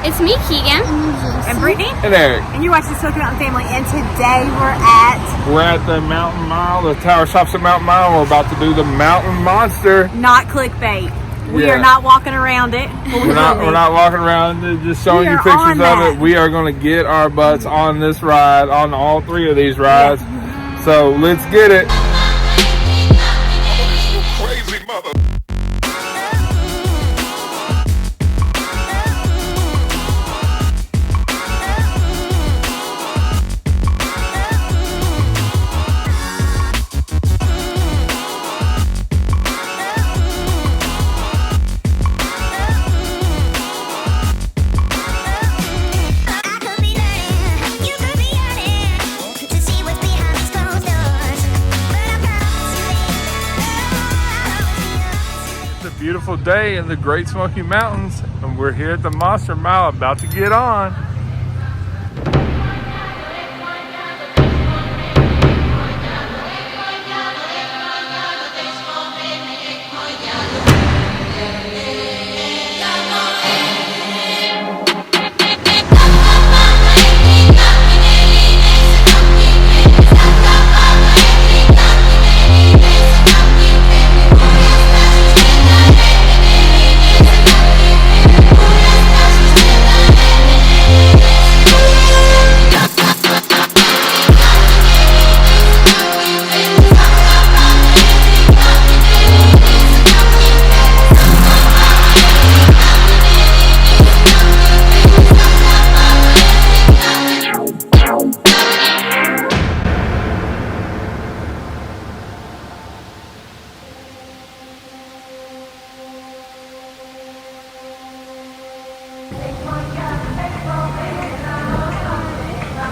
It's me, Keegan. And Brittany. And Eric. And you're watching the Smoky Mountain Family. And today we're at the Mountain Mile, the Tower Shops at Mountain Mile. We're about to do the Mountain Monster. Not clickbait. We are not walking around it. We're not walking around just showing you pictures of it. We are going to get our butts on this ride, on all three of these rides. Yeah. So let's get it. Crazy mother. Beautiful day in the Great Smoky Mountains, and we're here at the Monster Mile about to get on.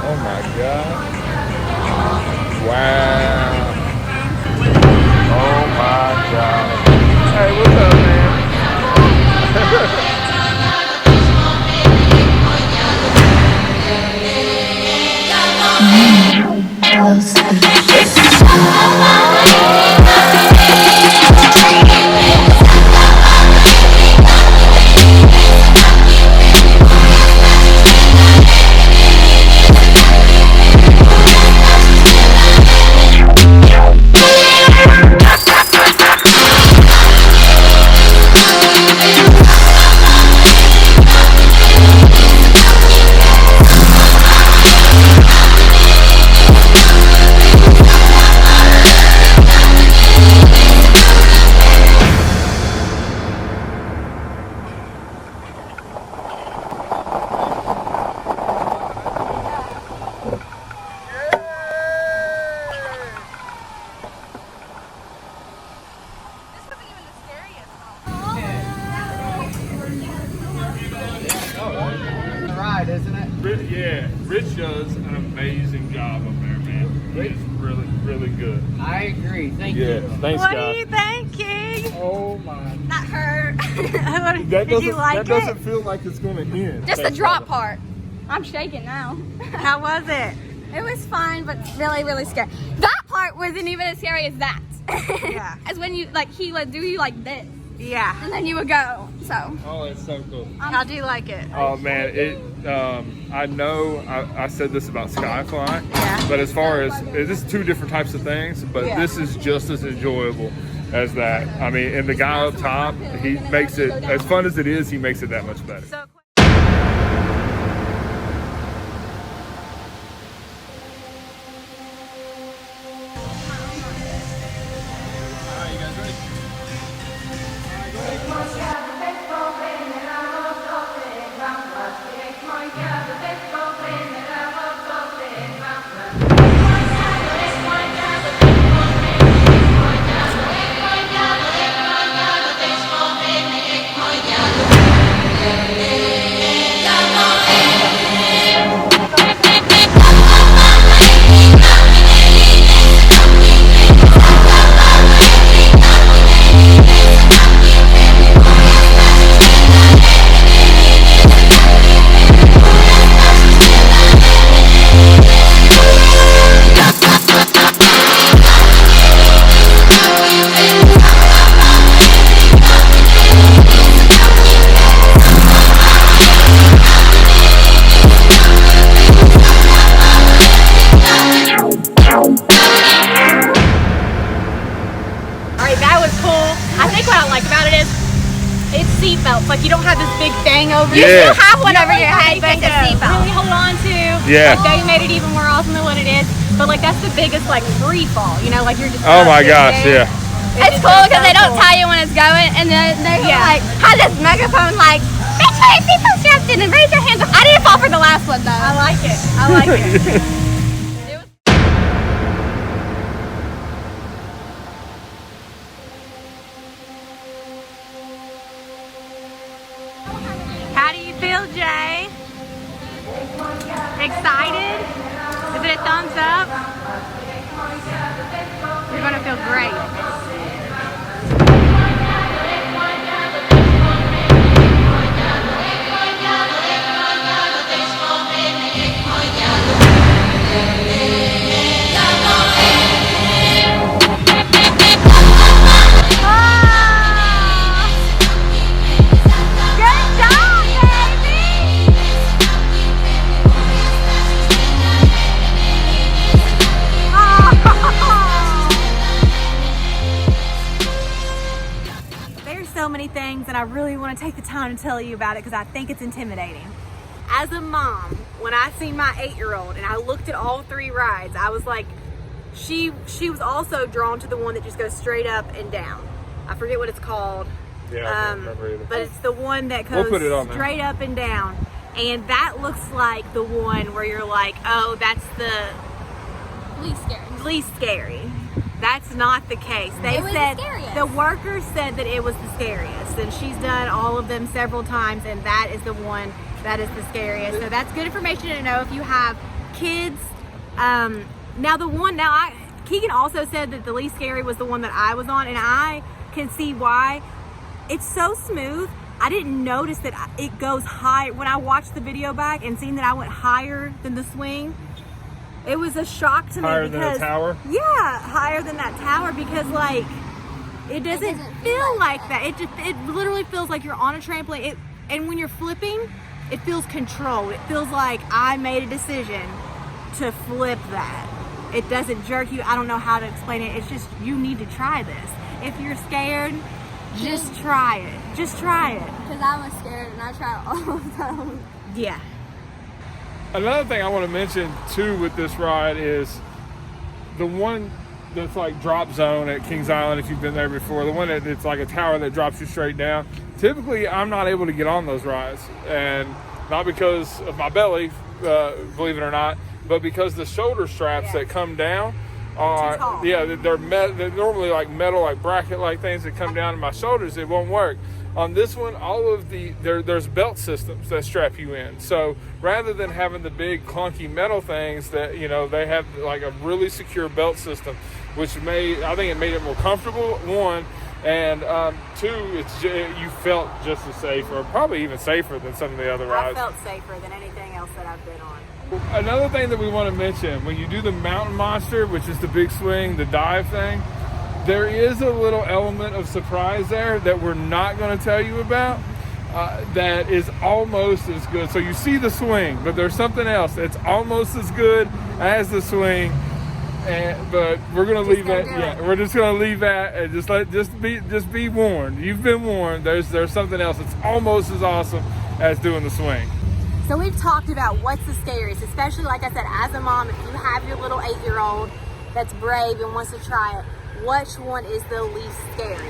Oh my God. Wow. Oh my God. Hey, what's up, man? Isn't it? Yeah, Rich does an amazing job up there, man. It's really, really good. I agree. Thank you. Thanks, what guys. What are you thinking? Oh my. That hurt. Did you like that doesn't feel like it's going to end. Just the drop part. I'm shaking now. How was it? It was fine, but really, really scary. That part wasn't even as scary as that. Yeah. As when you, like, he would do you like this. Yeah. And then you would go, so. Oh, it's so cool. How do you like it? Oh man, I know I said this about Skyfly, but as far as, this is two different types of things, but this is just as enjoyable as that. I mean, and the guy up top, he makes it, as fun as it is, he makes it that much better. So Yeah. got this big thing over You Yeah. still have one over your head, but it's a seatbelt. really hold on to. Yeah. Like, they made it even more awesome than what it is. But like that's the biggest like free fall. You know, like you're just. Oh my up gosh, there. yeah. It's cool because they don't tell you when it's going, and then they're like, have this megaphone like, make sure your seatbelt strapped in and raise your hands up. I didn't fall for the last one though. I like it. I like it. How do you feel, Jay? Excited? Is it a thumbs up? You're gonna feel great. So many things, and I really want to take the time to tell you about it because I think it's intimidating. As a mom, when I seen my 8-year-old and I looked at all 3 rides, I was like, she was also drawn to the one that just goes straight up and down. I forget what it's called. Yeah, I can't remember either. But it's the one that goes straight up and down, and that looks like the one where you're like, oh, that's the least scary. That's not the case. They said the workers said that it was the scariest, and she's done all of them several times, and that is the one that is the scariest. So that's good information to know if you have kids. Keegan also said that the least scary was the one that I was on, and I can see why. It's so smooth. I didn't notice that it goes high. When I watched the video back and seen that I went higher than the swing, it was a shock to me. Higher than the tower? Yeah, higher than that tower, because like it doesn't feel like that. It literally feels like you're on a trampoline. And when you're flipping, it feels controlled. It feels like I made a decision to flip that. It doesn't jerk you. I don't know how to explain it. It's just, you need to try this. If you're scared, just try it. Just try it. Because I was scared and I tried all of them. Yeah. Another thing I want to mention too with this ride is the one that's like drop zone at Kings Island, if you've been there before, the one that it's like a tower that drops you straight down. Typically I'm not able to get on those rides, and not because of my belly, believe it or not, but because the shoulder straps that come down are, they're normally like metal, like bracket like things that come down to my shoulders. It won't work. On this one, all of there's belt systems that strap you in. So rather than having the big clunky metal things that, they have like a really secure belt system, which I think it made it more comfortable, one, and two, you felt just as safe, or probably even safer than some of the other rides. I felt safer than anything else that I've been on. Another thing that we want to mention, when you do the Mountain Monster, which is the big swing, the dive thing, there is a little element of surprise there that we're not going to tell you about that is almost as good. So you see the swing, but there's something else that's almost as good as the swing. But we're going to leave that. Yeah, we're just going to leave that and just be warned. You've been warned. There's something else that's almost as awesome as doing the swing. So we've talked about what's the scariest, especially like I said, as a mom, if you have your little 8-year-old that's brave and wants to try it, which one is the least scary?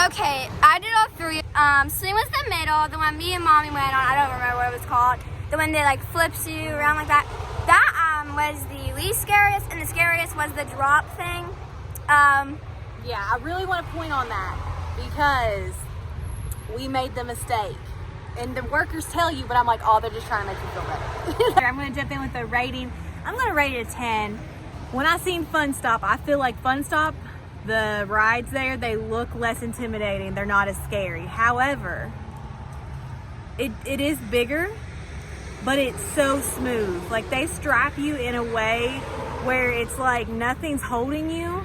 Okay, I did all 3. Swing was the middle, the one me and mommy went on, I don't remember what it was called. The one that like flips you around like that. That was the least scariest, and the scariest was the drop thing. Yeah, I really want to point on that because we made the mistake. And the workers tell you, but I'm like, oh, they're just trying to make you feel better. I'm going to jump in with the rating. I'm going to rate it a 10. When I seen Fun Stop, I feel like Fun Stop, the rides there, they look less intimidating. They're not as scary. However, it is bigger, but it's so smooth. Like, they strap you in a way where it's like nothing's holding you,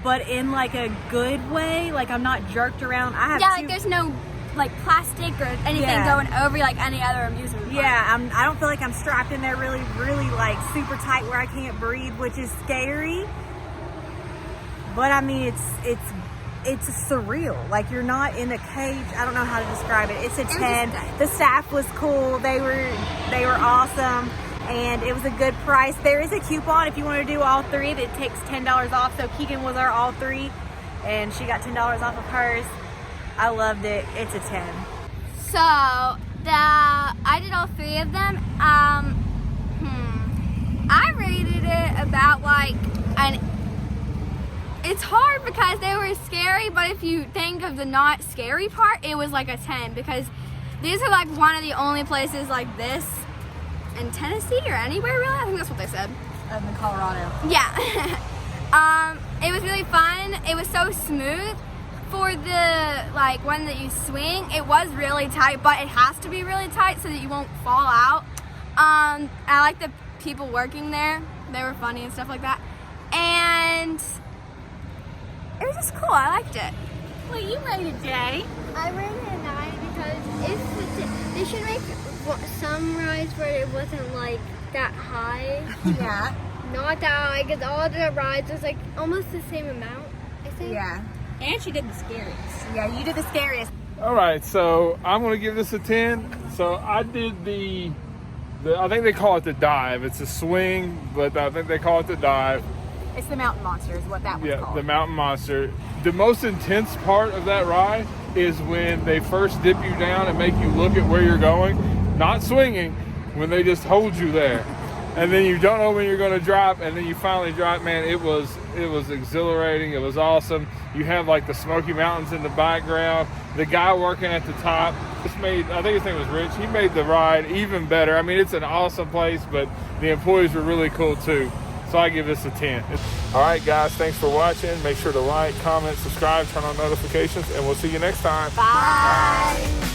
but in like a good way. Like, I'm not jerked around. Like there's no like plastic or anything going over like any other amusement park. Yeah, I don't feel like I'm strapped in there really like super tight where I can't breathe, which is scary. But I mean, it's surreal. Like, you're not in a cage. I don't know how to describe it. It's a 10. The staff was cool. They were awesome, and it was a good price. There is a coupon if you want to do all three that takes $10 off. So Keegan was our all three, and she got $10 off of hers. I loved it. It's a 10. So I did all three of them. I rated it about like it's hard because they were scary, but if you think of the not scary part, it was like a 10 because these are like one of the only places like this in Tennessee or anywhere really. I think that's what they said. In Colorado. Yeah. It was really fun. It was so smooth. For the like one that you swing, it was really tight, but it has to be really tight so that you won't fall out. I like the people working there. They were funny and stuff like that. And it was just cool. I liked it. Well, you rated Jay. I rated it a 9 because they should make some rides where it wasn't like that high. Yeah. Not that high, because all the rides was like almost the same amount, I think. Yeah. And she did the scariest. Yeah, you did the scariest. All right, so I'm going to give this a 10. So I did the I think they call it the dive. It's a swing, but I think they call it the dive. It's the mountain monster is what that one's called. Yeah, the mountain monster. The most intense part of that ride is when they first dip you down and make you look at where you're going. Not swinging, when they just hold you there. And then you don't know when you're going to drop, and then you finally drop. Man, it was exhilarating. It was awesome. You have like the Smoky Mountains in the background. The guy working at the top just made, I think his name was Rich, he made the ride even better. I mean, it's an awesome place, but the employees were really cool too. So I give this a 10. All right, guys, thanks for watching. Make sure to like, comment, subscribe, turn on notifications, and we'll see you next time. Bye.